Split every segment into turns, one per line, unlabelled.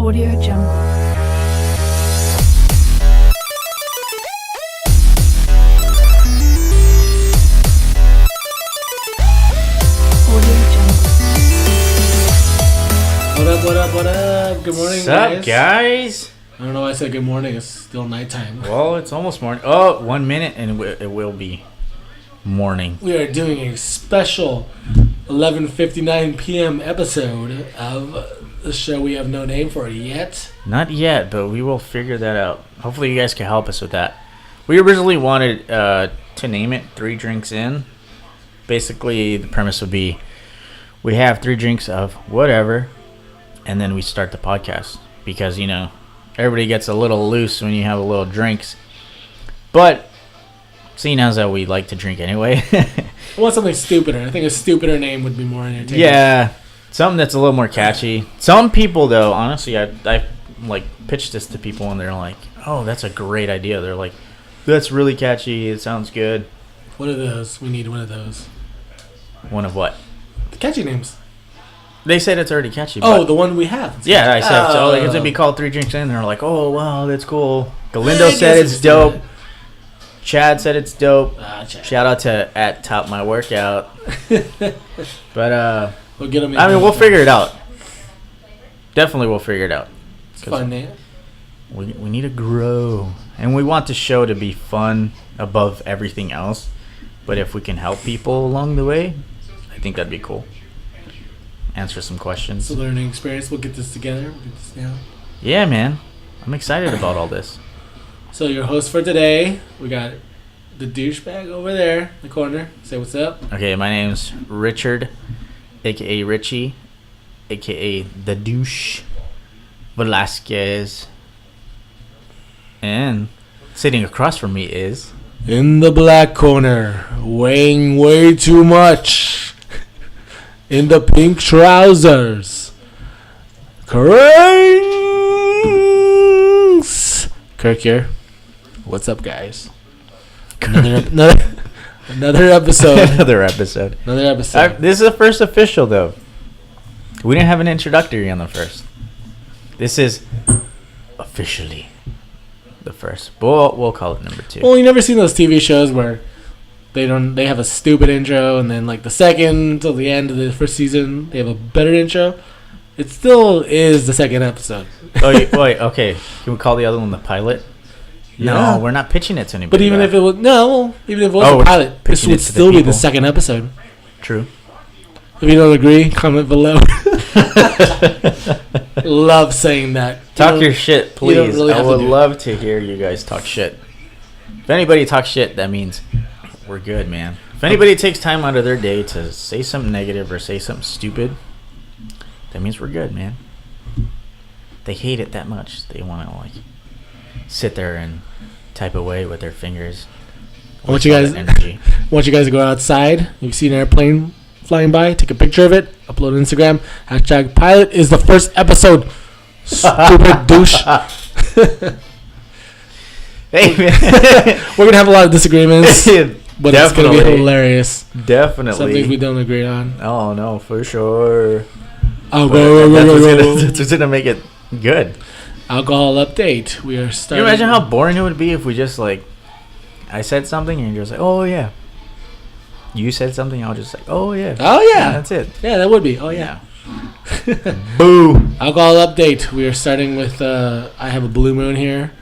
Audio Jungle.
What up? Good morning,
What's up, guys?
I don't know why I said good morning. It's still nighttime.
Well, it's almost morning. Oh, 1 minute and it will be morning.
We are doing a special 11:59 p.m. episode of the show we have no name for yet.
Not yet, but we will figure that out. Hopefully you guys can help us with that. We originally wanted to name it 3 Drinks In. Basically, the premise would be we have 3 drinks of whatever, and then we start the podcast. Because, you know, everybody gets a little loose when you have a little drinks. But, seeing as how we like to drink anyway.
I want something stupider. I think a stupider name would be more entertaining.
Yeah, something that's a little more catchy. Some people, though, honestly, I like pitched this to people and they're like, "Oh, that's a great idea." They're like, "That's really catchy. It sounds good."
What are those? We need one of those.
One of what?
The catchy names.
They said it's already catchy.
Oh, the one we have.
It's catchy. I said so. Like, it's gonna be called 3 Drinks In. They're like, "Oh, wow, that's cool." Galindo said it's dope. Chad said it's dope. Shout out to at Top My Workout. But
we'll get them.
I mean, we'll figure it out. Definitely, we'll figure it out.
It's a fun name.
We need to grow, and we want the show to be fun above everything else. But if we can help people along the way, I think that'd be cool. Answer some questions.
It's a learning experience. We'll get this together. We'll get this down.
Yeah, man. I'm excited about all this.
So your host for today, we got the douchebag over there in the corner. Say what's up.
Okay, my name's Richard, a.k.a. Richie, a.k.a. The Douche Velasquez. And sitting across from me is...
In the black corner, weighing way too much, in the pink trousers, Cranks. Kirk here. What's up, guys? Another episode.
Another episode. This is the first official, though. We didn't have an introductory on the first. This is officially the first. But we'll call it number 2.
Well, you never seen those TV shows where they have a stupid intro, and then like the second till the end of the first season, they have a better intro. It still is the second episode.
Oh, wait, okay. Can we call the other one the pilot?
Yeah.
No, we're not pitching it to anybody.
But even if it was a pilot, this would still be the second episode.
True.
If you don't agree, comment below. Love saying that.
Talk your shit, please.
Really
I would love to hear you guys talk shit. If anybody talks shit, that means we're good, man. If anybody takes time out of their day to say something negative or say something stupid, that means we're good, man. They hate it that much. They want to like sit there and type away with their fingers.
I want you guys to go outside. You see an airplane flying by, take a picture of it, upload on Instagram. # pilot is the first episode. Stupid douche.
Hey, man.
We're gonna have a lot of disagreements, but it's gonna be hilarious.
Definitely.
Some things we don't agree on.
Oh no, for sure.
That's
what's gonna make it good.
Alcohol update. We are starting.
Can you imagine how boring it would be if we just like, I said something and you're just like, oh yeah. You said something, I'll just like, oh yeah.
Oh yeah.
That's it.
Yeah, that would be. Oh yeah.
Boo.
Alcohol update. We are starting with. I have a Blue Moon here,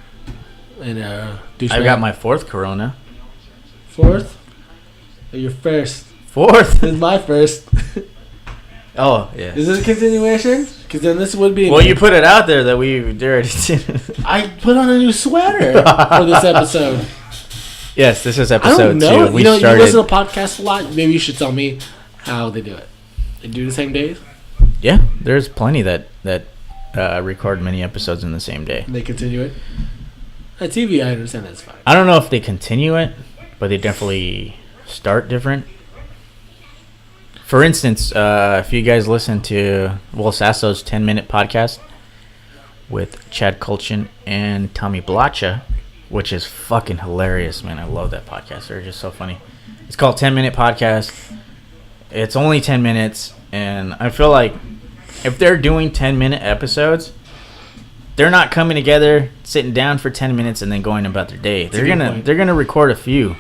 and
I got my 4th Corona.
4th? Or your first?
4th.
This is my first.
Oh yeah.
Is this a continuation? Because then this would be.
Well, you put it out there that we already did.
I put on a new sweater for this episode.
Yes, this is episode 2.
I don't know.
We
you
started...
listen to podcasts a lot. Maybe you should tell me how they do it. They do the same days?
Yeah, there's plenty that record many episodes in the same day.
They continue it? At TV, I understand that's fine.
I don't know if they continue it, but they definitely start different. For instance, if you guys listen to Will Sasso's 10-minute podcast with Chad Kulchin and Tommy Blacha, which is fucking hilarious, man. I love that podcast. They're just so funny. It's called 10-Minute Podcast. It's only 10 minutes, and I feel like if they're doing 10-minute episodes, they're not coming together, sitting down for 10 minutes, and then going about their day. They're gonna record a few,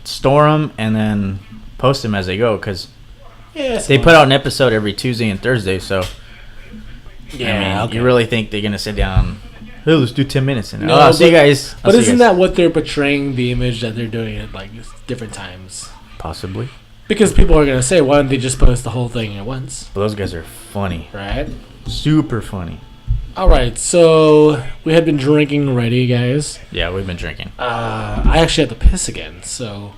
store them, and then post them as they go. Because they put out an episode every Tuesday and Thursday. So you really think they're gonna sit down? Hey, let's do 10 minutes. And I'll see you guys.
But isn't that what they're portraying, the image that they're doing at like different times?
Possibly.
Because people are going to say, why don't they just post the whole thing at once?
But those guys are funny.
Right?
Super funny.
All right. So we had been drinking already, guys.
Yeah, we've been drinking.
I actually had to piss again, so...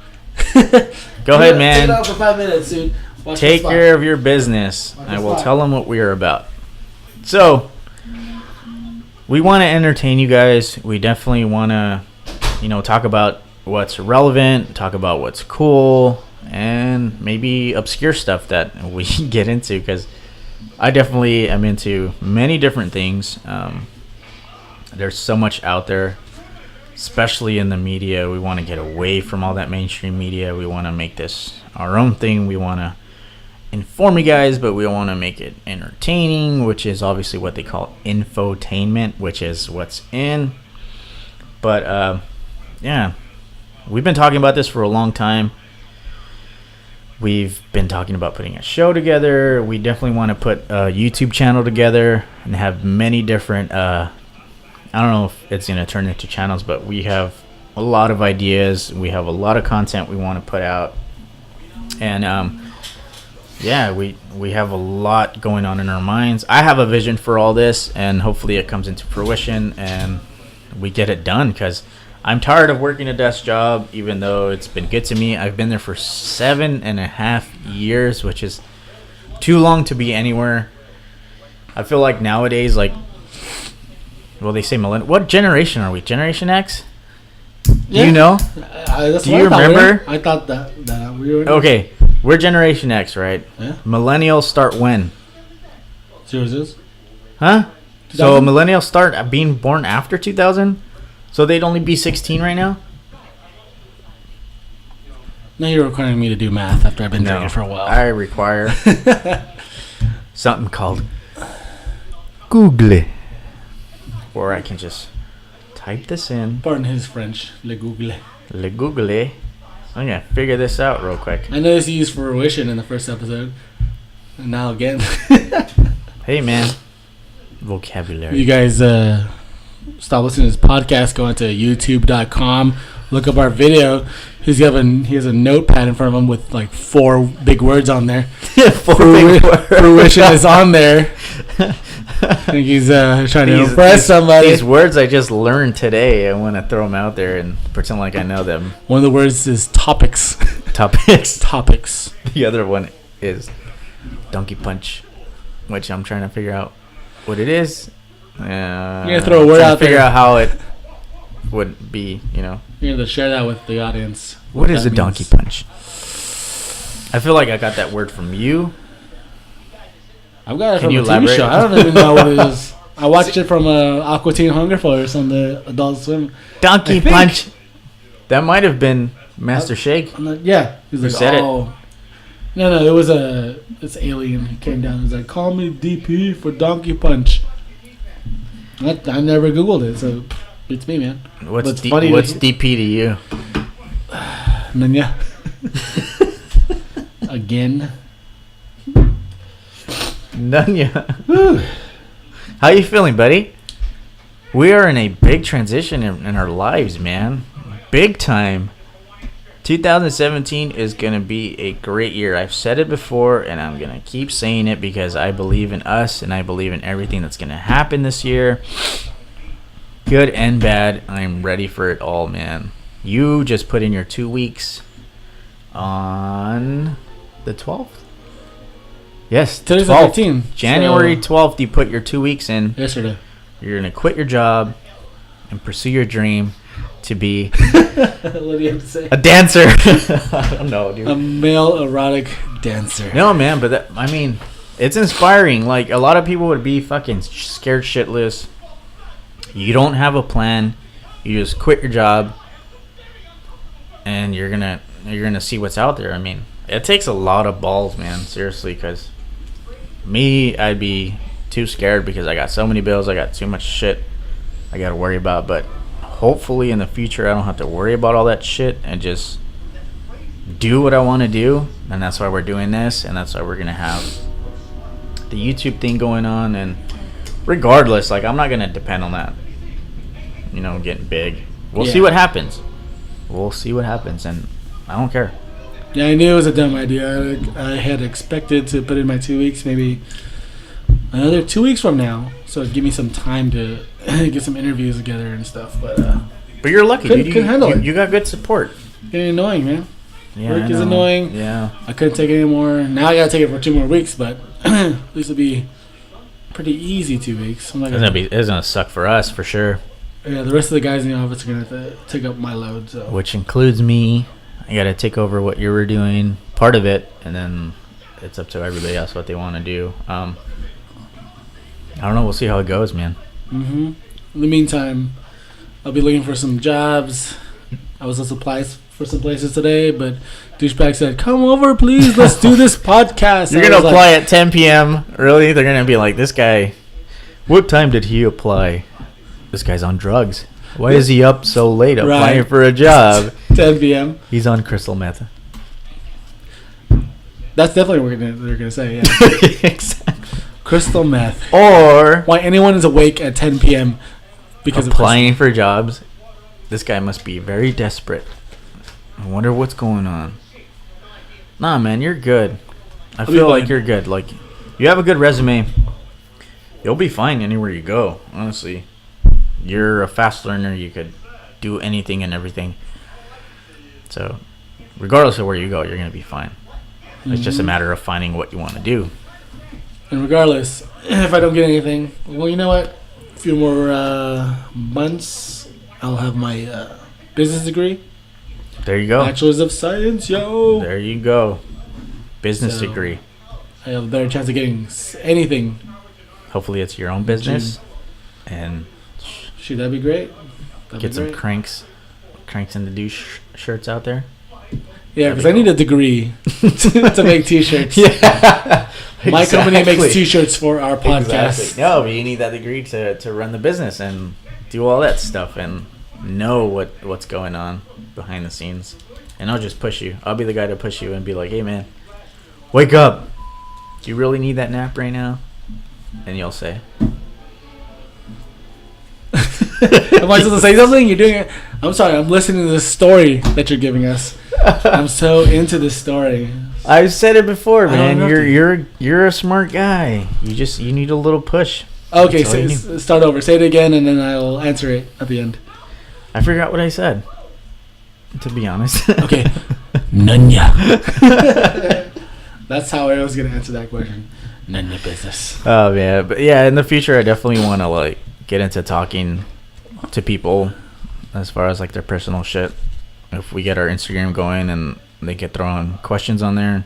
Go ahead, man.
Take it out for 5 minutes, dude.
Take care of your business. I will tell them what we are about. So... we want to entertain you guys. We definitely want to, talk about what's relevant, talk about what's cool, and maybe obscure stuff that we get into, because I definitely am into many different things. There's so much out there, especially in the media. We want to get away from all that mainstream media. We want to make this our own thing. We want to inform you guys, but we want to make it entertaining, which is obviously what they call infotainment, which is what's in. But yeah, we've been talking about this for a long time. We've been talking about putting a show together. We definitely want to put a YouTube channel together and have many different I don't know if it's going to turn into channels, but we have a lot of ideas. We have a lot of content we want to put out. And yeah, we have a lot going on in our minds. I have a vision for all this, and hopefully it comes into fruition and we get it done, because I'm tired of working a desk job, even though it's been good to me. I've been there for 7.5 years, which is too long to be anywhere. I feel like nowadays, they say millennial. What generation are we? Generation X?
Yeah.
Do you know?
That's
Do you remember?
I thought that we were...
Okay. We're Generation X, right?
Yeah.
Millennials start when?
Yours?
Huh?
2000?
So millennials start being born after 2000? So they'd only be 16 right now?
Now you're requiring me to do math after I've been drinking for a while.
I require something called Google. Or I can just type this in.
Pardon his French. Le Google.
Le Google. I'm going to figure this out real quick.
I noticed you used fruition in the first episode. And now again.
Hey, man. Vocabulary.
You guys stop listening to this podcast. Go into youtube.com. Look up our video. He has a notepad in front of him with like 4 big words on there.
4 big words.
Fruition is on there. I think he's trying to impress somebody.
These words I just learned today, I want to throw them out there and pretend like I know them.
One of the words is topics. Topics.
The other one is donkey punch, which I'm trying to figure out what it is.
You're going to throw a word out there.
Figure out how it would be,
You're going to share that with the audience.
What is a donkey punch? I feel like I got that word from you.
I've got it from a TV show. I don't even know what it is. I watched it from Aqua Teen Hunger Force on the Adult Swim.
Donkey punch. That might have been Master Shake.
Yeah. He's like,
said it?
No, it was this alien. He came down and was like, call me DP for Donkey Punch. I never Googled it, so it's me, man.
What's DP to you?
Nanya. Again.
Nanya. How you feeling, buddy? We are in a big transition in our lives, man. Big time. 2017 is going to be a great year. I've said it before, and I'm going to keep saying it because I believe in us, and I believe in everything that's going to happen this year. Good and bad. I'm ready for it all, man. You just put in your 2 weeks on the 12th? Yes,
today's the 13th.
January 12th, you put your 2 weeks in.
Yesterday.
You're going to quit your job and pursue your dream to be
what do you have to say?
A dancer. I don't know, dude.
A male erotic dancer.
No, man, but it's inspiring. Like, a lot of people would be fucking scared shitless. You don't have a plan. You just quit your job and you're gonna see what's out there. I mean, it takes a lot of balls, man, seriously, because me, I'd be too scared because I got so many bills. I got too much shit I got to worry about. But hopefully in the future I don't have to worry about all that shit and just do what I want to do. And that's why we're doing this, and that's why we're gonna have the YouTube thing going on. And regardless, like, I'm not gonna depend on that, you know, getting big. We'll see what happens. And I don't care.
Yeah, I knew it was a dumb idea. I had expected to put in my 2 weeks, maybe another 2 weeks from now, so it'd give me some time to get some interviews together and stuff. But
you're lucky.
Couldn't handle it.
You got good support.
Getting annoying, man.
Yeah,
Work is annoying.
Yeah.
I couldn't take it anymore. Now I gotta take it for 2 more weeks, but at least it'll be pretty easy 2 weeks.
It's gonna suck for us for sure.
Yeah, the rest of the guys in the office are gonna have to take up my load. So,
which includes me. I gotta take over what you were doing, part of it, and then it's up to everybody else what they want to do. I don't know. We'll see how it goes, man.
In the meantime, I'll be looking for some jobs. I was on supplies for some places today, but douchebag said, "Come over, please. Let's do this podcast."
You're gonna apply at 10 p.m. Really? They're gonna be like, "This guy. What time did he apply? This guy's on drugs. Why is he up so late applying for a job?"
10 p.m.
He's on crystal meth.
That's definitely what they're gonna say. Yeah.
Exactly.
Crystal meth.
Or
why anyone is awake at 10 p.m. because
applying for jobs. This guy must be very desperate. I wonder what's going on. Nah, man, you're good. I feel like you're good. Like, you have a good resume. You'll be fine anywhere you go, honestly. You're a fast learner. You could do anything and everything. So, regardless of where you go, you're going to be fine. It's just a matter of finding what you want to do.
And regardless, if I don't get anything, well, you know what? A few more months, I'll have my business degree.
There you go.
Bachelor's of Science, yo.
There you go. Business degree.
I have a better chance of getting anything.
Hopefully it's your own business. And
should that be great?
Get some cranks in the douche shirts out there.
Yeah, because I need a degree to make T-shirts.
Yeah.
My company makes T-shirts for our podcast.
Exactly. No, but you need that degree to run the business and do all that stuff and know what's going on behind the scenes. And I'll just push you. I'll be the guy to push you and be like, "Hey, man, wake up. Do you really need that nap right now?" And you'll say,
Am I supposed to say something? You're doing it. I'm sorry. I'm listening to the story that you're giving us. I'm so into this story.
I've said it before, man. You're a smart guy. You need a little push.
Okay, so start over. Say it again, and then I'll answer it at the end.
I forgot what I said, to be honest.
Okay. Nunya. That's how I was gonna answer that question. None of your business.
Oh yeah, but yeah, in the future, I definitely want to like get into talking to people as far as like their personal shit. If we get our Instagram going and they get throwing questions on there,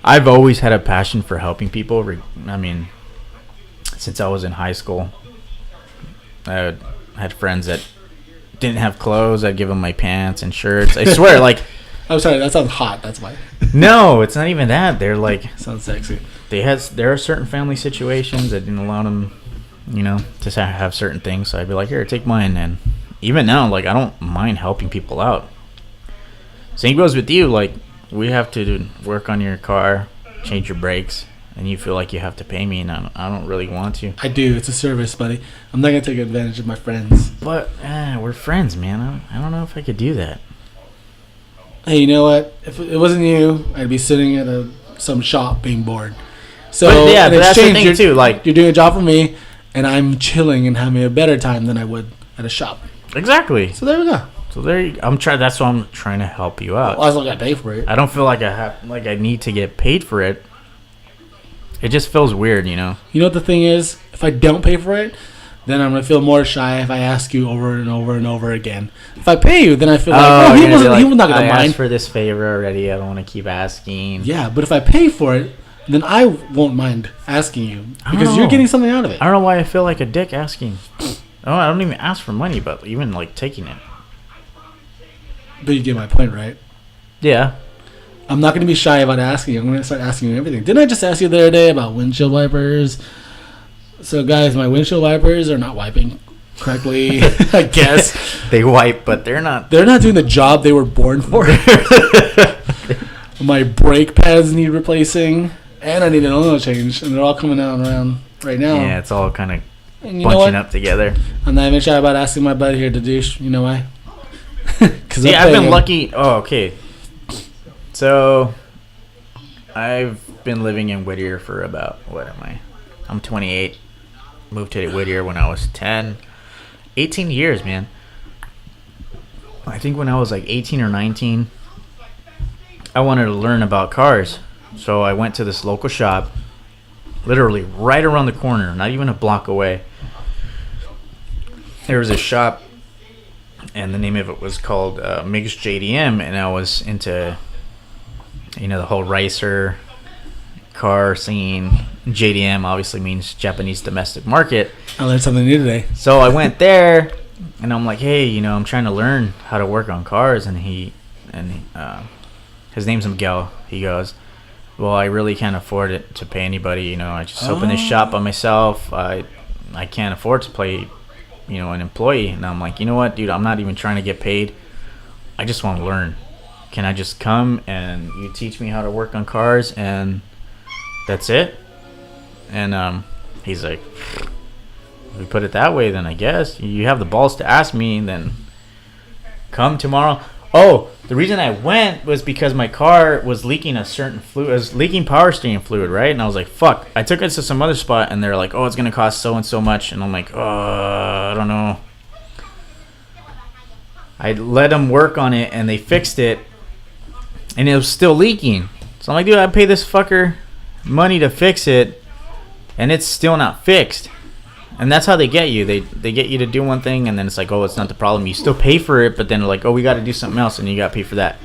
I've always had a passion for helping people. I mean, since I was in high school, I had friends that didn't have clothes. I'd give them my pants and shirts. I swear, like.
I'm sorry, that sounds hot. That's why.
No, it's not even that. They're like.
Sounds sexy.
There are certain family situations that didn't allow them, to have certain things. So I'd be like, "Here, take mine." And even now, like, I don't mind helping people out. Same goes with you. Like, we have to work on your car, change your brakes, and you feel like you have to pay me, and I don't really want to.
I do. It's a service, buddy. I'm not gonna take advantage of my friends.
But we're friends, man. I don't know if I could do that.
Hey, you know what? If it wasn't you, I'd be sitting at some shop being bored. So
but that's the thing too. Like,
you're doing a job for me, and I'm chilling and having a better time than I would at a shop.
Exactly.
So there we go.
So that's why I'm trying to help you out.
Well, I still got to pay for it.
I don't feel like I need to get paid for it. It just feels weird,
You know what the thing is? If I don't pay for it, then I'm gonna feel more shy if I ask you over and over and over again. If I pay you, then I feel like he was not gonna mind.
I asked for this favor already. I don't want to keep asking.
Yeah, but if I pay for it, then I won't mind asking you because you're getting something out of it.
I don't know why I feel like a dick asking. I don't even ask for money, but even like taking it.
But you get my point, right?
Yeah.
I'm not going to be shy about asking you. I'm going to start asking you everything. Didn't I just ask you the other day about windshield wipers, So, guys, my windshield wipers are not wiping correctly, I guess.
They wipe, but they're not.
They're not doing the job they were born for. My brake pads need replacing, and I need an oil change, and they're all coming out around right now.
Yeah, it's all kind of
bunching
up together.
I'm not even shy about asking my buddy here to douche. You know why?
Yeah, I've been lucky. Oh, okay. So, I've been living in Whittier for about, what am I? I'm 28. Moved to Whittier when I was 10. 18 years, man. I think when I was like 18 or 19, I wanted to learn about cars. So I went to this local shop, literally right around the corner, not even a block away. There was a shop, and the name of it was called Mix JDM, and I was into, the whole racer car scene. JDM obviously means Japanese domestic market.
I learned something new today.
So I went there, and I'm like, hey, I'm trying to learn how to work on cars, and his name's Miguel. He goes, well, I really can't afford it to pay anybody. I just opened this shop by myself. I can't afford to pay, an employee. And I'm like, you know what, dude? I'm not even trying to get paid. I just want to learn. Can I just come and you teach me how to work on cars, and that's it? And he's like, if we put it that way, then I guess you have the balls to ask me, and then come tomorrow. Oh, the reason I went was because my car was leaking a certain fluid. It was leaking power steering fluid, right? And I was like, fuck. I took it to some other spot, and they're like, oh, it's going to cost so and so much. And I'm like, I don't know. I let them work on it, and they fixed it, and it was still leaking. So I'm like, dude, I pay this fucker money to fix it, and it's still not fixed. And that's how they get you. They get you to do one thing, and then it's like, oh, it's not the problem. You still pay for it, but then like, oh, we got to do something else, and you got to pay for that.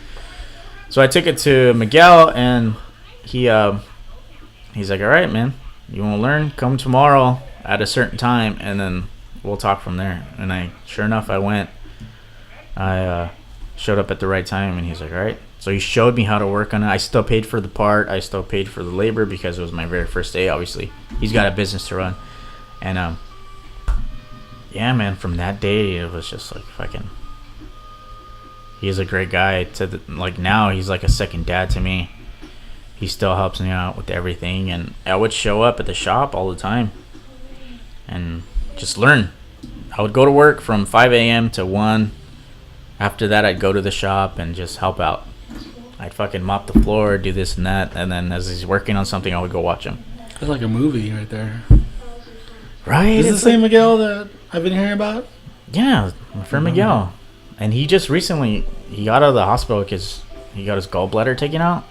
So I took it to Miguel, and he's like, all right, man, you want to learn? Come tomorrow at a certain time, and then we'll talk from there. And sure enough, I went. I showed up at the right time, and he's like, all right. So he showed me how to work on it. I still paid for the part. I still paid for the labor because it was my very first day, obviously. He's got a business to run. And, yeah, man, from that day, it was just like fucking. He's a great guy. Now, he's like a second dad to me. He still helps me out with everything. And I would show up at the shop all the time and just learn. I would go to work from 5 a.m. to 1. After that, I'd go to the shop and just help out. I'd fucking mop the floor, do this and that. And then as he's working on something, I would go watch him.
That's like a movie right there.
Right?
Is this the same Miguel that I've been hearing about?
Yeah, my friend Miguel. And he just recently, he got out of the hospital because he got his gallbladder taken out.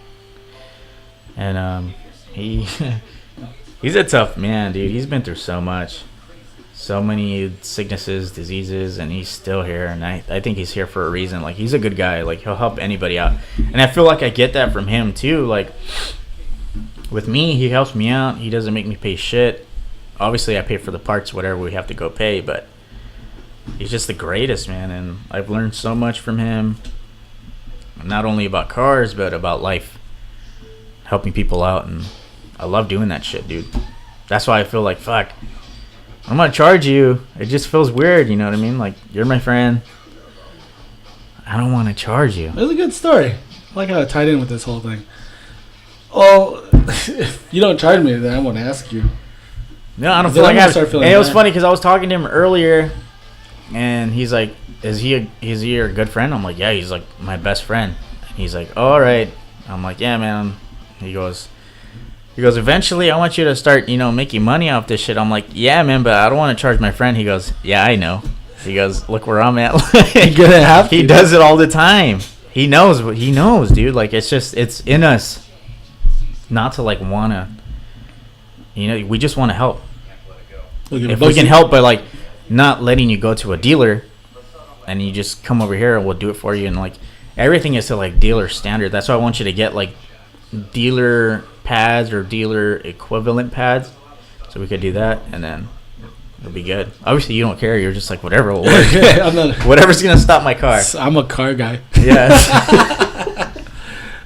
And he's a tough man, dude. He's been through so much. So many sicknesses, diseases, and he's still here. And I think he's here for a reason. Like, he's a good guy. Like, he'll help anybody out. And I feel like I get that from him, too. Like, with me, he helps me out. He doesn't make me pay shit. Obviously, I pay for the parts, whatever we have to go pay. But he's just the greatest, man. And I've learned so much from him. Not only about cars, but about life. Helping people out. And I love doing that shit, dude. That's why I feel like, fuck, I'm going to charge you. It just feels weird, you know what I mean? Like, you're my friend. I don't want to charge you.
It was a good story. I like how it tied in with this whole thing. Well, if you don't charge me, then I won't ask you.
No, I don't feel like I have to. And it was funny because I was talking to him earlier, and he's like, is he your good friend? I'm like, yeah, he's like my best friend. He's like, oh, all right. I'm like, yeah, man. He goes, eventually I want you to start, making money off this shit. I'm like, yeah, man, but I don't want to charge my friend. He goes, yeah, I know. He goes, look where I'm at.
You're gonna have to.
He does it all the time. He knows what he knows, dude. Like, it's in us not to like wanna, we just want to help. If we can help by like not letting you go to a dealer and you just come over here and we'll do it for you, and like everything is to like dealer standard. That's why I want you to get like dealer pads or dealer equivalent pads, so we could do that, and then it'll be good. Obviously, you don't care. You're just like, whatever will work. Whatever's gonna stop my car.
I'm a car guy.
Yeah.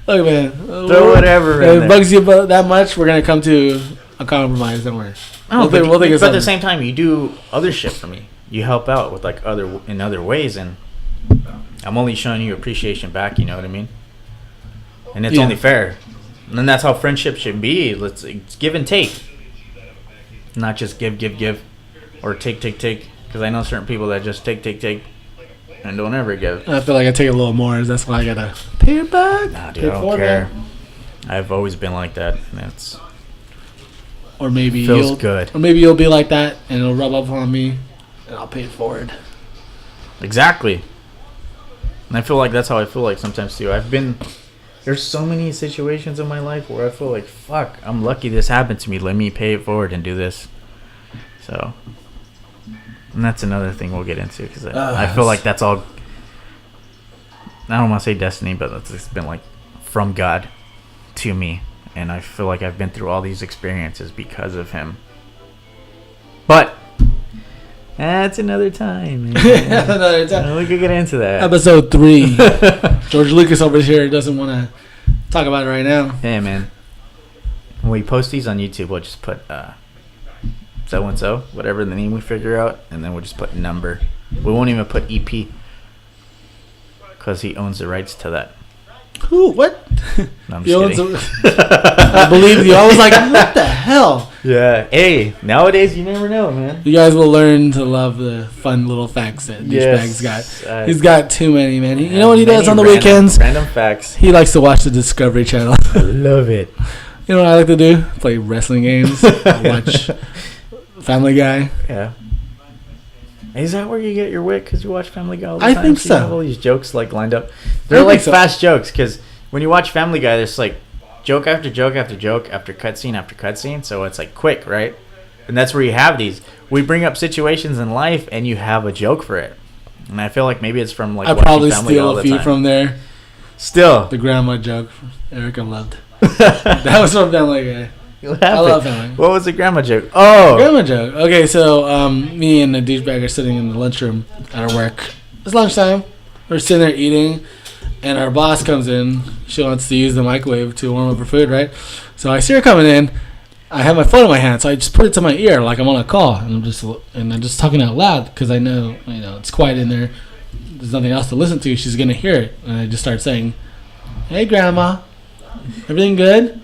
Look, man.
Throw whatever.
If it bugs you that much, we're gonna come to I'll compromise. Don't worry.
Oh,
But
at the same time, you do other shit for me. You help out with like other ways, and I'm only showing you appreciation back. You know what I mean? And it's only fair. And that's how friendship should be. It's give and take, not just give, or take. Because I know certain people that just take, and don't ever give.
I feel like I take a little more. That's why I gotta pay it back.
Nah, dude, I don't care. I've always been like that.
Or maybe
feels good.
Or maybe you'll be like that, and it'll rub off on me, and I'll pay it forward.
Exactly. And I feel like that's how I feel like sometimes too. There's so many situations in my life where I feel like, fuck, I'm lucky this happened to me. Let me pay it forward and do this. So, and that's another thing we'll get into, because I feel like that's all, I don't want to say destiny, but it's been like from God to me. And I feel like I've been through all these experiences because of him. But that's another time.
Another time.
We could get into that.
Episode 3. George Lucas over here doesn't want to talk about it right now.
Hey, man. When we post these on YouTube, we'll just put so-and-so, whatever the name we figure out, and then we'll just put number. We won't even put EP, because he owns the rights to that.
Who? What?
No, I'm just kidding.
I believe you. I was like, what the hell?
Yeah. Hey, nowadays you never know, man.
You guys will learn to love the fun little facts that Douchebag's got. He's got too many, man. You know what he does on the weekends?
Random facts.
He likes to watch the Discovery Channel.
I love it.
You know what I like to do? Play wrestling games. Watch Family Guy.
Yeah. Is that where you get your wit? Because you watch Family Guy all the time?
I think so.
You have all these jokes like lined up. They're like fast jokes, because when you watch Family Guy, there's like joke after joke after joke after cutscene after cutscene. So it's like quick, right? And that's where you have these. We bring up situations in life, and you have a joke for it. And I feel like maybe it's from like
I
watching
probably
Family Guy all
steal
the
a few
time.
from there.
Still.
The grandma joke Erica loved. That was from Family Guy. I love Family Guy.
What was the grandma joke? Oh.
Grandma joke. Okay, so me and the douchebag are sitting in the lunchroom at our work. It's lunchtime. We're sitting there eating, and our boss comes in. She wants to use the microwave to warm up her food, right? So I see her coming in. I have my phone in my hand, so I just put it to my ear like I'm on a call, and I'm just talking out loud because I know it's quiet in there. There's nothing else to listen to. She's gonna hear it, and I just start saying, "Hey, Grandma, everything good?"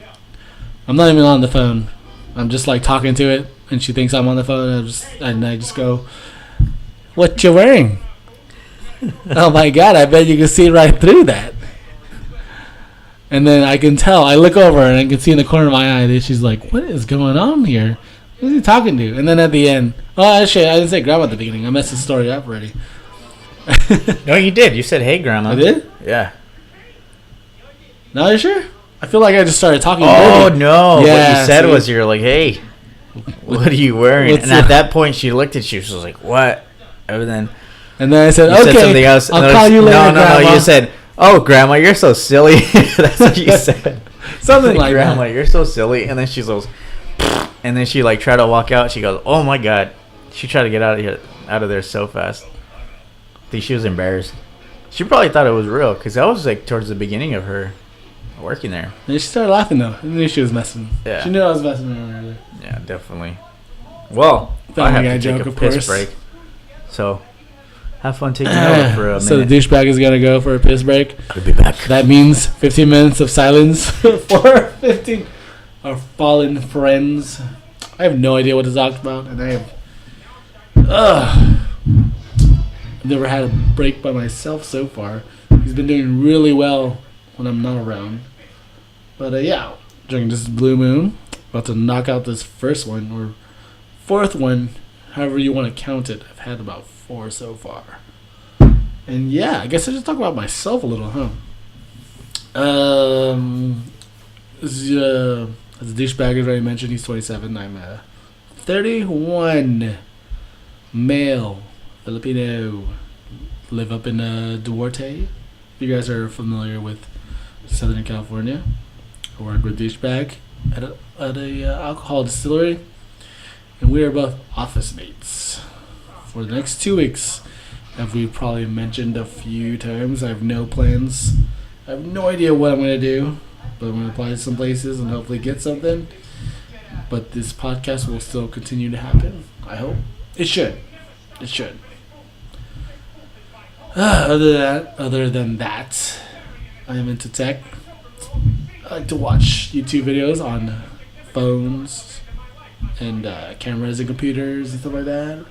I'm not even on the phone. I'm just like talking to it, and she thinks I'm on the phone. And I just go, "What you wearing?" Oh my God! I bet you can see right through that. And then I can tell. I look over and I can see in the corner of my eye that she's like, "What is going on here? Who's he talking to?" And then at the end, actually, I didn't say Grandma at the beginning. I messed the story up already.
No, you did. You said, "Hey, Grandma."
I did?
Yeah.
No, you sure? I feel like I just started talking.
Oh,
dirty.
no.
Yeah,
what you said was, you're like, "Hey, what are you wearing?" And at that point, she looked at you. She was like, "What?" And then
I said,
you
"Okay,
said something else.
I'll call you later, Grandma."
No. You said, "Oh, Grandma, you're so silly." That's what you said.
Something like
Grandma,
that.
you're so silly. And then she goes, and then she like tried to walk out. She goes, "Oh my God." She tried to get out of there so fast. I think she was embarrassed. She probably thought it was real, because that was like towards the beginning of her working there.
And she started laughing though. I knew she was messing.
Yeah.
She knew I was messing with her earlier.
Yeah, definitely. Well, I have to take a piss break. So, have fun taking over for a minute.
So the douchebag is gonna go for a piss break.
I'll be back.
That means 15 minutes of silence for 15 our fallen friends. I have no idea what to talk about, and I've never had a break by myself so far. He's been doing really well when I'm not around. But yeah, during this blue moon, about to knock out this first one or fourth one, however you want to count it. I've had about 4 so far. And yeah, I guess I just talk about myself a little, huh? As the douchebag has already mentioned, he's 27. I'm 31, male, Filipino, live up in Duarte. If you guys are familiar with Southern California, I work with douchebag at a alcohol distillery, and we are both office mates for the next 2 weeks. As we've probably mentioned a few times, I have no plans. I have no idea what I'm going to do, but I'm going to apply to some places and hopefully get something. but this podcast will still continue to happen. I hope it should. It should. Other than that, I am into tech. I like to watch YouTube videos on phones and cameras and computers and stuff like that.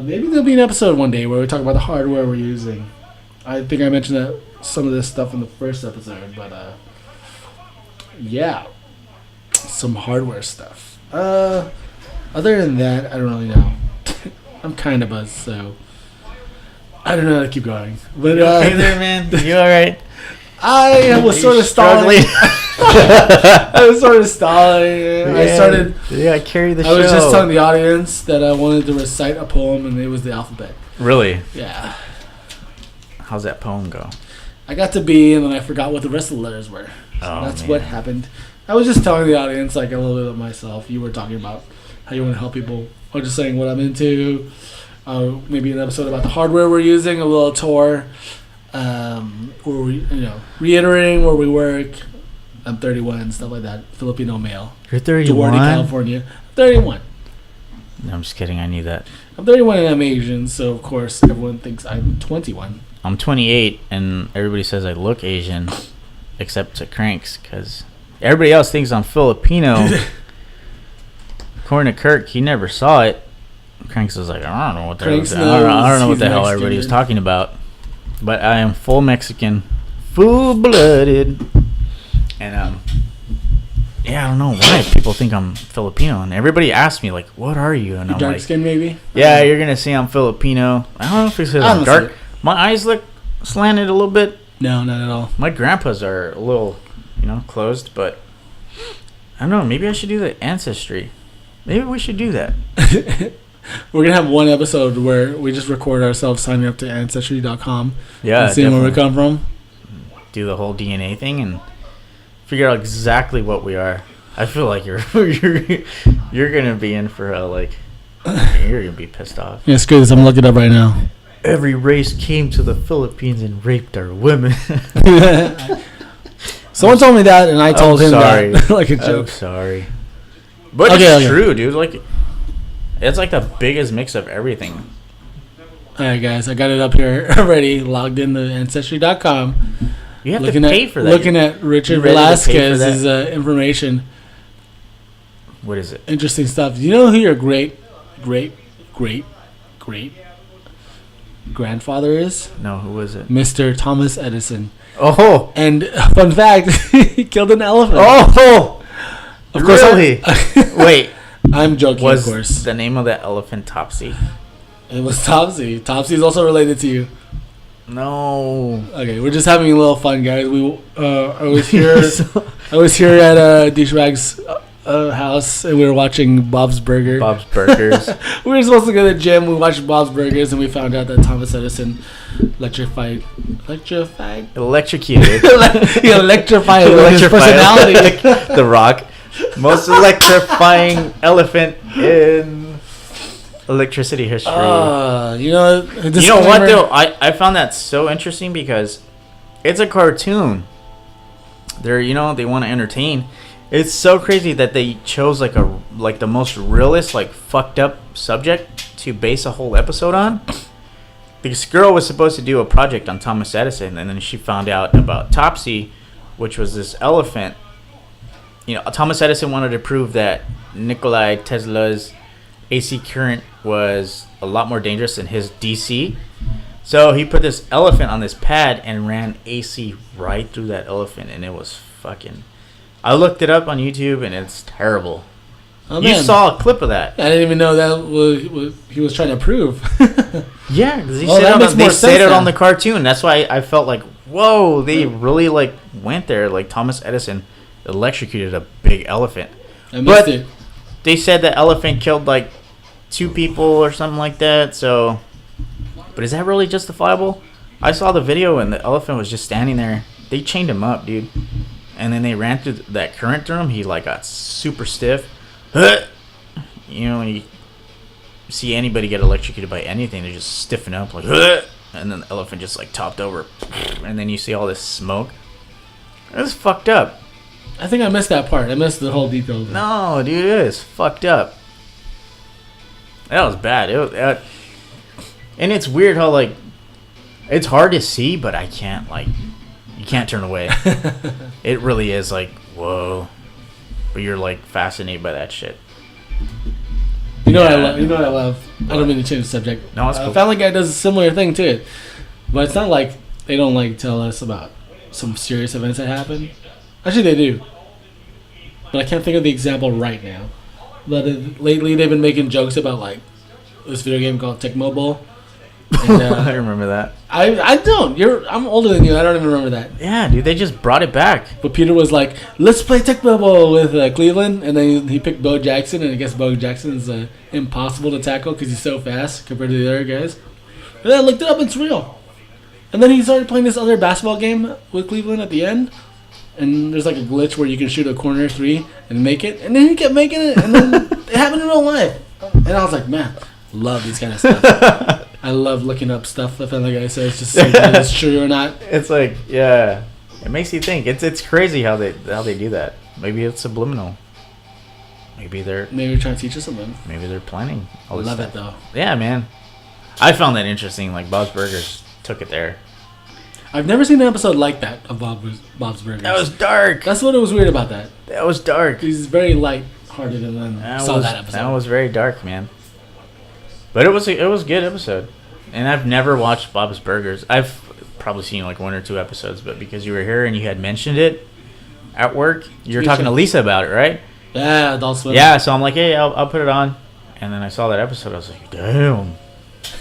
Maybe there'll be an episode one day where we talk about the hardware we're using. I think I mentioned that some of this stuff in the first episode, but yeah, some hardware stuff. Other than that, I don't really know. I'm kind of buzzed, so I don't know how to keep going. But
You okay there, man? You all right?
I was sort of stalling. I was sort of stalling.
Yeah, I carry the show.
I was just telling the audience that I wanted to recite a poem, and it was the alphabet.
Really?
Yeah.
How's that poem go?
I got to B, and then I forgot what the rest of the letters were. So that's what happened. I was just telling the audience like a little bit of myself. You were talking about how you want to help people. I was just saying what I'm into. Maybe an episode about the hardware we're using, a little tour. Where we, reiterating where we work. I'm 31, stuff like that. Filipino male.
You're 31?
Duarte, California. 31.
No, I'm just kidding. I knew that.
I'm 31 and I'm Asian, so of course everyone thinks I'm 21.
I'm 28, and everybody says I look Asian, except to Cranks, because everybody else thinks I'm Filipino. According to Kirk, he never saw it. Cranks was like, I don't know what the hell everybody was talking about. But I am full Mexican, full-blooded, and yeah, I don't know why people think I'm Filipino, and everybody asks me like, "What are you?" And I'm
dark
like,
skin, maybe.
Yeah, you're gonna see I'm Filipino. I don't know if it's because I'm dark. My eyes look slanted a little bit.
No, not at all.
My grandpas are a little, closed, but I don't know. Maybe I should do the ancestry. Maybe we should do that.
We're going to have one episode where we just record ourselves signing up to Ancestry.com.
Yeah,
and seeing where we come from. Do
the whole DNA thing and figure out exactly what we are. I feel like you're going to be in for you're going to be pissed off.
Yeah, screw this. I'm looking it up right now.
Every race came to the Philippines and raped our women.
Someone told me that, and I told him that like a joke.
I'm sorry. But it's true, dude. Like, it's like the biggest mix of everything.
All right, guys. I got it up here already. Logged into Ancestry.com.
You have to pay for that.
Looking at Richard Velasquez's information.
What is it?
Interesting stuff. Do you know who your great grandfather is?
No, who is it?
Mr. Thomas Edison.
Oh.
And fun fact, he killed an elephant.
Oh.
Of course.
Really? Wait.
I'm joking, of course.
Was the name of that elephant Topsy?
It was Topsy. Topsy is also related to you.
No.
Okay, we're just having a little fun, guys. I was here at Douchebag's house, and we were watching Bob's Burgers. We were supposed to go to the gym. We watched Bob's Burgers, and we found out that Thomas Edison electrocuted. He electrified his personality.
The Rock. Most electrifying elephant in electricity history.
You know
what though? I found that so interesting because it's a cartoon. They want to entertain. It's so crazy that they chose like the most realist, fucked up subject to base a whole episode on. This girl was supposed to do a project on Thomas Edison, and then she found out about Topsy, which was this elephant. Thomas Edison wanted to prove that Nikola Tesla's AC current was a lot more dangerous than his DC. So he put this elephant on this pad and ran AC right through that elephant, and it was fucking... I looked it up on YouTube, and it's terrible. Oh, you saw a clip of that.
I didn't even know that was he was trying to prove.
Yeah, because they said it on the cartoon. That's why I felt like, whoa, they really went there. Like Thomas Edison electrocuted a big elephant.
I missed it.
They said the elephant killed 2 people or something like that. So, but is that really justifiable? I saw the video and the elephant was just standing there. They chained him up, dude, and then they ran through that current through him. He got super stiff. When you see anybody get electrocuted by anything, they just stiffen up and then the elephant just topped over, and then you see all this smoke. It was fucked up.
I think I missed that part. I missed the whole detail.
No, dude, it is fucked up. That was bad. And it's weird how, like, it's hard to see, but I can't, like, you can't turn away. It really is, like, whoa. But you're, like, fascinated by that shit.
You know what I love? You know what I love? I don't mean to change the subject.
No, it's cool.
Family Guy does a similar thing to it, but it's not like they don't like tell us about some serious events that happen. Actually, they do, but I can't think of the example right now. But lately, they've been making jokes about like this video game called Tecmo Bowl. And,
I remember that.
I don't. I'm older than you. I don't even remember that.
Yeah, dude, they just brought it back.
But Peter was like, "Let's play Tecmo Bowl with Cleveland," and then he picked Bo Jackson, and I guess Bo Jackson is impossible to tackle because he's so fast compared to the other guys. And then I looked it up; it's real. And then he started playing this other basketball game with Cleveland at the end, and there's like a glitch where you can shoot a corner three and make it, and then he kept making it, and then it happened in real life. And I was like, man, love these kind of stuff. I love looking up stuff that Family Guy says just to see if it's true or not.
It's like, yeah, it makes you think. It's crazy how they do that. Maybe it's subliminal. Maybe they're
trying to teach us something.
Maybe they're planning.
I love it though.
Yeah, man. I found that interesting. Like Bob's Burgers took it there.
I've never seen an episode like that of Bob's Burgers.
That was dark.
That's what was weird about that.
That was dark.
He's very light-hearted, and then that episode.
That was very dark, man. But it was a good episode, and I've never watched Bob's Burgers. I've probably seen like 1 or 2 episodes, but because you were here and you had mentioned it at work, you were talking to Lisa about it, right?
Yeah, Adult Swim.
Yeah, so I'm like, hey, I'll put it on, and then I saw that episode. I was like, damn.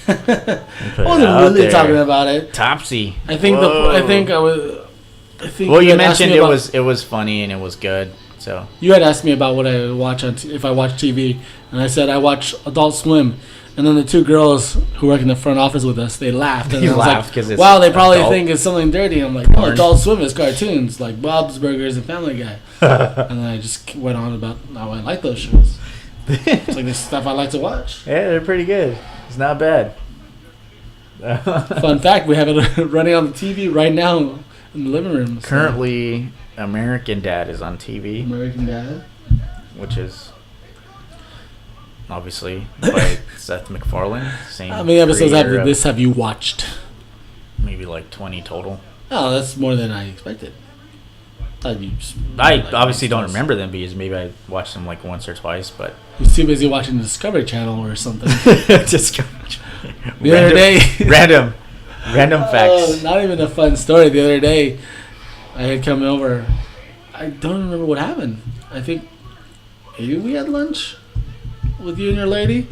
I wasn't really talking about it.
Topsy.
I think
Well, you mentioned it was funny and it was good. So
you had asked me about what I watch if I watch TV, and I said I watch Adult Swim. And then the 2 girls who work in the front office with us, they laughed. And I was like, wow, they probably think it's something dirty. I'm like, no, Adult Swim is cartoons, like Bob's Burgers and Family Guy. And then I just went on about how I like those shows. It's like this stuff I like to watch.
Yeah, they're pretty good. It's not bad.
Fun fact, we have it running on the TV right now in the living room. So.
Currently, American Dad is on TV.
American Dad?
Which is... obviously by Seth MacFarlane.
How many episodes have you watched?
Maybe like 20 total.
Oh, that's more than I expected.
I obviously don't remember them because maybe I watched them like once or twice, but
you're too busy watching the Discovery Channel or something.
Discovery Channel.
The other day,
random facts.
Not even a fun story. The other day, I had come over. I don't remember what happened. I think maybe we had lunch with you and your lady,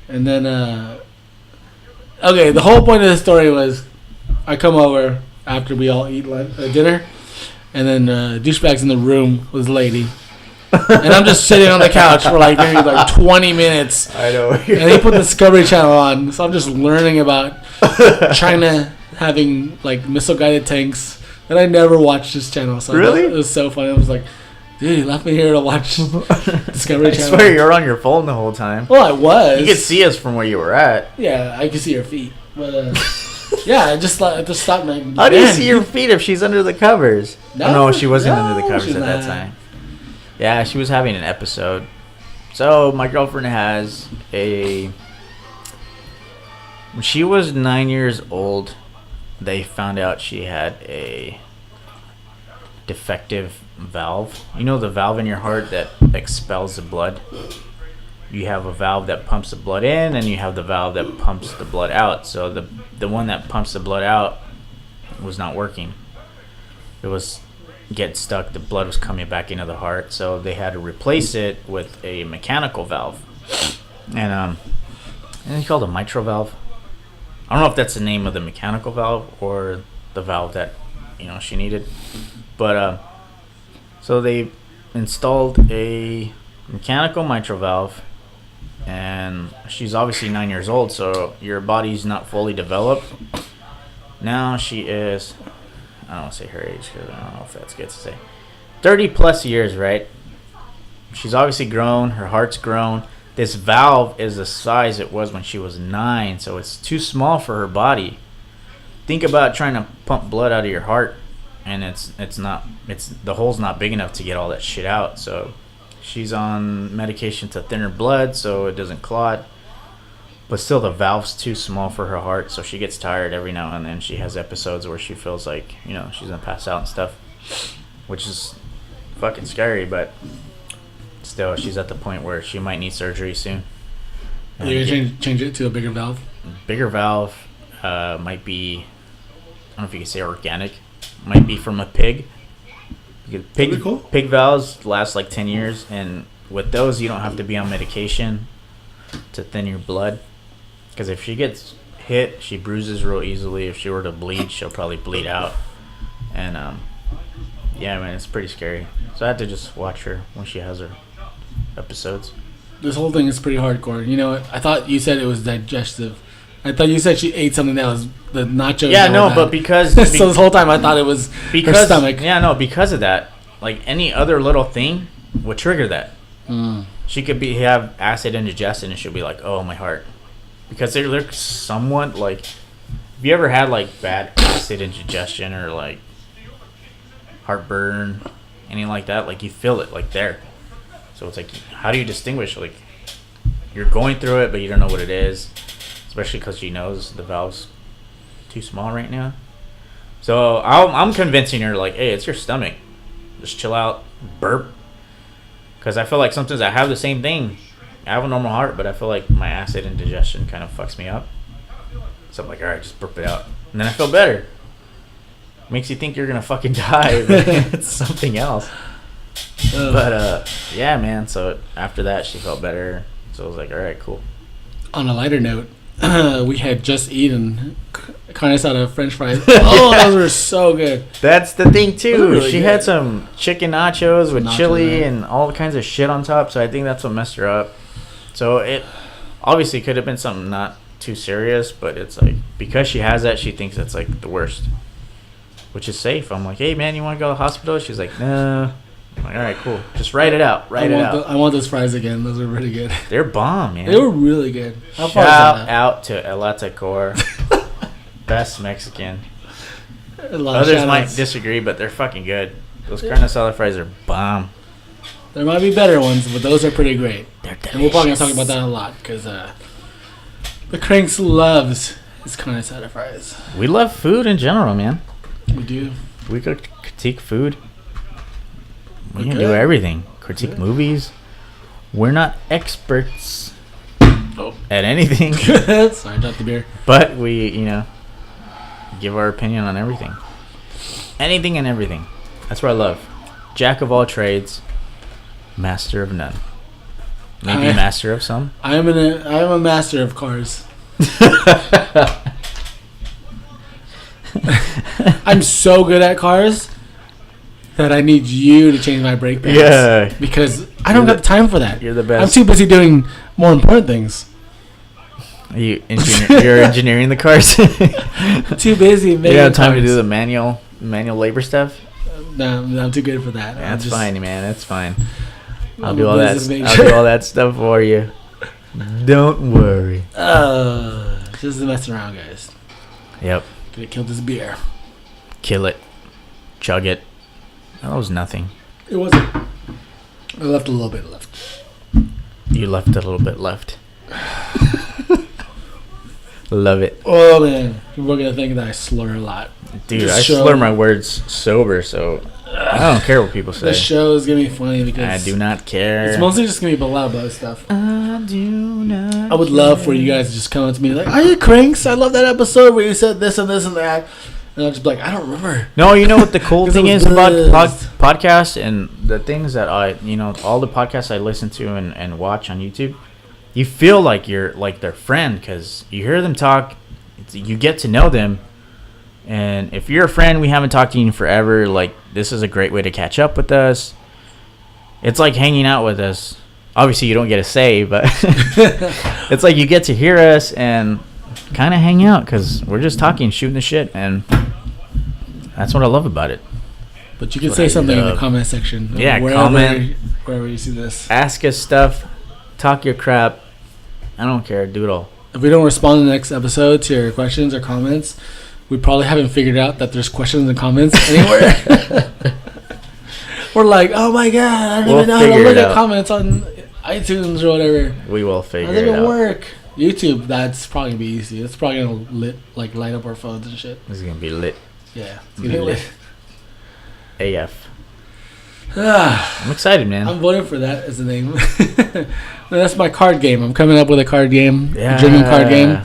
and then okay, the whole point of the story was I come over after we all eat dinner, and then douchebag's in the room with his lady, and I'm just sitting on the couch for like maybe like 20 minutes.
I know.
And he put the Discovery Channel on, so I'm just learning about China having like missile guided tanks, and I never watched this channel. So
really,
it was so funny. I was like, dude, he left me here to watch Discovery Channel.
I swear you're on your phone the whole time.
Well, I was.
You could see us from where you were at.
Yeah, I could see your feet. But, yeah, I just stopped. Like,
how do you see your feet if she's under the covers? No, she wasn't under the covers at
not.
that time. Yeah, she was having an episode. So, my girlfriend has when she was 9 years old, they found out she had a defective valve. You know the valve in your heart that expels the blood? You have a valve that pumps the blood in, and you have the valve that pumps the blood out. So the one that pumps the blood out was not working. It was getting stuck. The blood was coming back into the heart, so they had to replace it with a mechanical valve. And it's called a mitral valve. I don't know if that's the name of the mechanical valve or the valve that she needed. But so they installed a mechanical mitral valve, and she's obviously 9 years old, so your body's not fully developed. Now she is, I don't want to say her age because I don't know if that's good to say, 30 plus years, right? She's obviously grown, her heart's grown. This valve is the size it was when she was 9, so it's too small for her body. Think about trying to pump blood out of your heart. and it's not the hole's not big enough to get all that shit out. So she's on medication to thin her blood so it doesn't clot. But still, the valve's too small for her heart, so she gets tired every now and then. She has episodes where she feels like, you know, she's gonna pass out and stuff, which is fucking scary. But still, she's at the point where she might need surgery soon.
You're gonna change it to a bigger valve?
Bigger valve might be, I don't know if you can say organic, might be from a pig. Pig valves last like 10 years, and with those, you don't have to be on medication to thin your blood. Because if she gets hit, she bruises real easily. If she were to bleed, she'll probably bleed out. And yeah, man, it's pretty scary. So I had to just watch her when she has her episodes.
This whole thing is pretty hardcore. You know what? I thought you said it was digestive. I thought you said she ate something that was the nachos.
Yeah, no, but because
so this whole time I thought it was her stomach.
Yeah, no, because of that, like any other little thing would trigger that. She could have acid indigestion and she'll be like, oh, my heart. Because they're somewhat like, have you ever had like bad acid indigestion or like heartburn, anything like that? Like you feel it like there. So it's like, how do you distinguish? Like you're going through it, but you don't know what it is. Especially because she knows the valve's too small right now. So I'm convincing her like, hey, it's your stomach. Just chill out, burp. Because I feel like sometimes I have the same thing. I have a normal heart, but I feel like my acid indigestion kind of fucks me up. So I'm like, all right, just burp it out. And then I feel better. Makes you think you're going to fucking die, but it's something else. But, yeah, man. So after that, she felt better. So I was like, all right, cool.
On a lighter note, we had just eaten carne asada French fries. Oh, those were so good.
That's the thing, too.
Really
she
good.
had some chicken nachos with chili and all kinds of shit on top. So I think that's what messed her up. So it obviously could have been something not too serious, but it's like because she has that, she thinks it's like the worst, which is safe. I'm like, hey man, you want to go to the hospital? She's like, no. I'm like, all right, cool. Just write it out.
I want those fries again. Those are really good.
They're bomb, man.
They were really good.
How far Shout out to El Atacor, best Mexican. Others might disagree, but they're fucking good. Those carne asada fries are bomb.
There might be better ones, but those are pretty great.
They're delicious.
And we're probably going to talk about that a lot because the Cranks loves his carne asada fries.
We love food in general, man.
We do.
We could critique food. We can do everything. Critique movies. We're not experts at anything.
Sorry, dropped the beer.
But we, give our opinion on everything. Anything and everything. That's what I love. Jack of all trades. Master of none. Maybe master of some.
I am a master of cars. I'm so good at cars that I need you to change my brake pads.
Yeah.
Because I don't got the time for that.
You're the best.
I'm too busy doing more important things.
You're engineering the cars?
Too busy making
You have time to do the manual labor stuff?
No, I'm too good for that.
That's fine, man. That's fine. I'll do all that. I'll do all that stuff for you. Don't worry.
Just messing around, guys.
Yep.
Gonna kill this beer.
Kill it. Chug it. That was nothing.
It wasn't. I left a little bit left.
You left a little bit left. Love it.
Oh man, people are gonna think that I slur a lot.
Dude, I slur my words sober, so I don't care what people say.
This show is gonna be funny because
I do not care.
It's mostly just gonna be blah blah stuff.
I do not.
I would love for you guys to just come up to me like, "Are you Cranks? I love that episode where you said this and this and that." And I'll just be like, "I don't remember."
No, you know what the cool thing is about podcasts and the things that all the podcasts I listen to and watch on YouTube. You feel like you're like their friend because you hear them talk, you get to know them, and if you're a friend, we haven't talked to you in forever. Like this is a great way to catch up with us. It's like hanging out with us. Obviously, you don't get a say, but it's like you get to hear us and kind of hang out because we're just talking, shooting the shit, and that's what I love about it.
But you can say something in the comment section.
Yeah, comment
wherever you see this.
Ask us stuff. Talk your crap. I don't care. Do it all.
If we don't respond in the next episode to your questions or comments, we probably haven't figured out that there's questions and comments anywhere. We're like, oh my god, I don't even know how to look at comments on iTunes or whatever.
We will figure it out.
How does it work? YouTube, that's probably gonna be easy. It's probably gonna light up our phones and shit.
This is gonna be lit.
Yeah, it's gonna be lit.
AF. I'm excited, man.
I'm voting for that as the name. That's my card game. I'm coming up with a card game,
Yeah.
a German card game.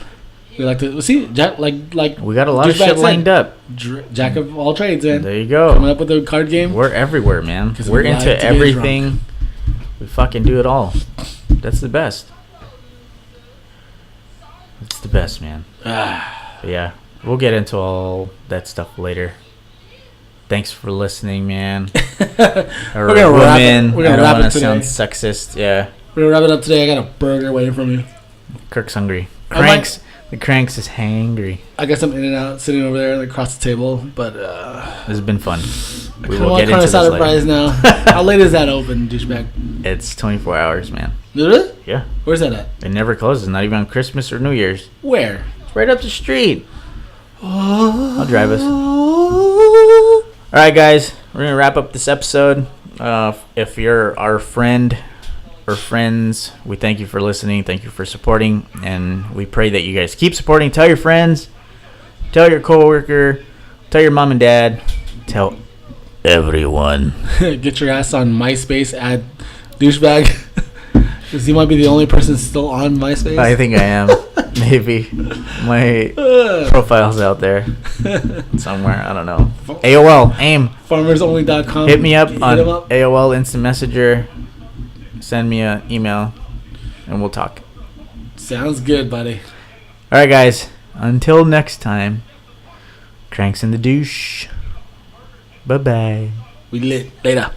We like to see, like
we got a lot of shit lined up.
Jack of all trades, man.
There you go.
Coming up with a card game.
We're everywhere, man. We're into everything. We fucking do it all. That's the best. It's the best, man. But yeah, we'll get into all that stuff later. Thanks for listening, man.
We're gonna wrap it. We're gonna wrap it today.
Sound sexist, yeah.
We're gonna wrap it up today. I got a burger waiting for me.
Kirk's hungry. The Cranks is hangry.
I got some In-N-Out sitting over there across the table, but
this has been fun.
We will get into this later. Fries now. How late is that open, douchebag?
It's 24 hours, man.
Really?
Yeah.
Where's that at?
It never closes, not even on Christmas or New Year's.
Where?
It's right up the street. I'll drive us. All right, guys. We're going to wrap up this episode. If you're our friend or friends, we thank you for listening. Thank you for supporting. And we pray that you guys keep supporting. Tell your friends. Tell your coworker. Tell your mom and dad. Tell everyone.
Get your ass on MySpace at douchebag. Because you might be the only person still on MySpace.
I think I am. Maybe. My profile's out there somewhere. I don't know. AOL. AIM.
FarmersOnly.com.
Hit me up on AOL Instant Messenger. Send me an email. And we'll talk.
Sounds good, buddy.
All right, guys. Until next time. Cranks in the douche. Bye-bye.
We lit. Later.